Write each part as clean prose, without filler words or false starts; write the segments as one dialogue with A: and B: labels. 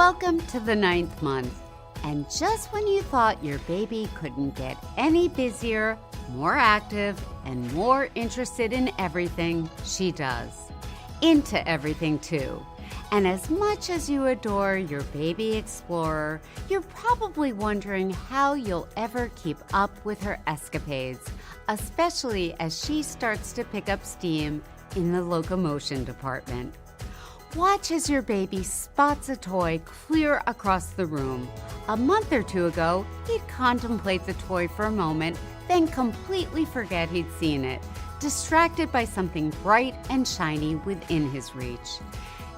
A: Welcome to the 9th month. And just when you thought your baby couldn't get any busier, more active, and more interested in everything, she does. Into everything too. And as much as you adore your baby explorer, you're probably wondering how you'll ever keep up with her escapades, especially as she starts to pick up steam in the locomotion department. Watch as your baby spots a toy clear across the room. A month or two ago, he'd contemplate the toy for a moment, then completely forget he'd seen it, distracted by something bright and shiny within his reach.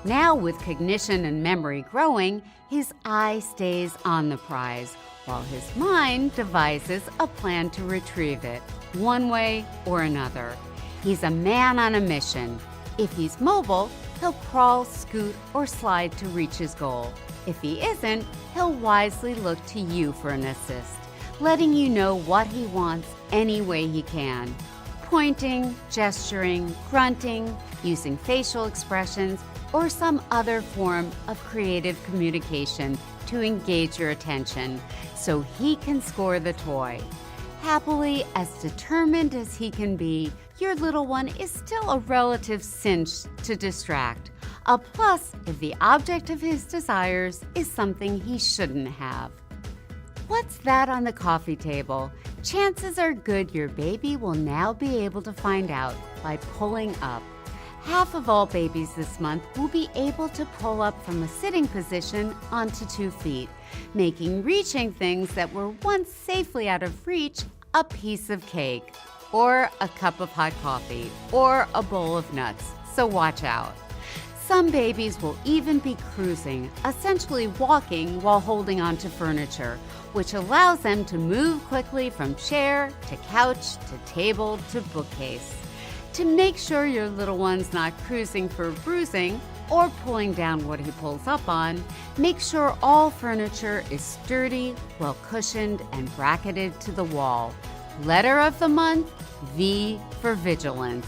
A: Now, with cognition and memory growing, his eye stays on the prize, while his mind devises a plan to retrieve it, one way or another. He's a man on a mission. If he's mobile, he'll crawl, scoot, or slide to reach his goal. If he isn't, he'll wisely look to you for an assist, letting you know what he wants any way he can. Pointing, gesturing, grunting, using facial expressions, or some other form of creative communication to engage your attention so he can score the toy. Happily, as determined as he can be, your little one is still a relative cinch to distract. A plus if the object of his desires is something he shouldn't have. What's that on the coffee table? Chances are good your baby will now be able to find out by pulling up. Half of all babies this month will be able to pull up from a sitting position onto 2 feet, making reaching things that were once safely out of reach a piece of cake, or a cup of hot coffee, or a bowl of nuts, so watch out. Some babies will even be cruising, essentially walking while holding onto furniture, which allows them to move quickly from chair to couch to table to bookcase. To make sure your little one's not cruising for bruising or pulling down what he pulls up on, make sure all furniture is sturdy, well cushioned, and bracketed to the wall. Letter of the month, V for vigilance.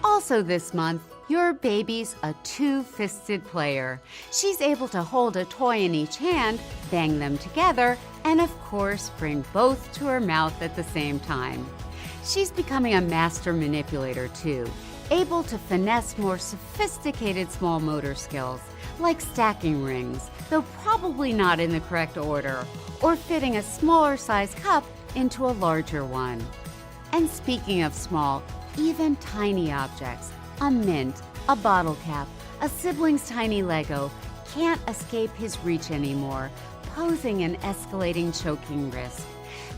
A: Also this month, your baby's a two-fisted player. She's able to hold a toy in each hand, bang them together, and of course bring both to her mouth at the same time. She's becoming a master manipulator too, able to finesse more sophisticated small motor skills, like stacking rings, though probably not in the correct order, or fitting a smaller size cup into a larger one. And speaking of small, even tiny objects, a mint, a bottle cap, a sibling's tiny Lego can't escape his reach anymore, posing an escalating choking risk.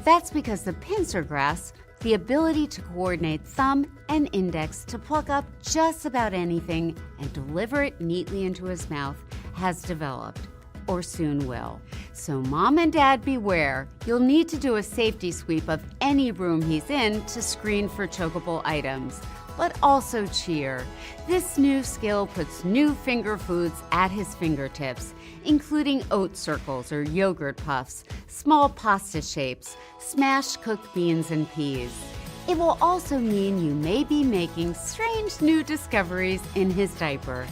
A: That's because the pincer grasp, the ability to coordinate thumb and index to pluck up just about anything and deliver it neatly into his mouth, has developed, or soon will. So mom and dad beware, you'll need to do a safety sweep of any room he's in to screen for chokeable items. But also cheer. This new skill puts new finger foods at his fingertips, including oat circles or yogurt puffs, small pasta shapes, smashed cooked beans and peas. It will also mean you may be making strange new discoveries in his diaper.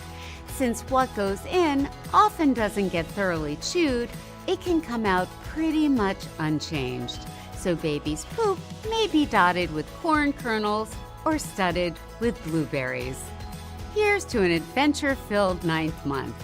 A: Since what goes in often doesn't get thoroughly chewed, it can come out pretty much unchanged. So baby's poop may be dotted with corn kernels or studded with blueberries. Here's to an adventure-filled 9th month.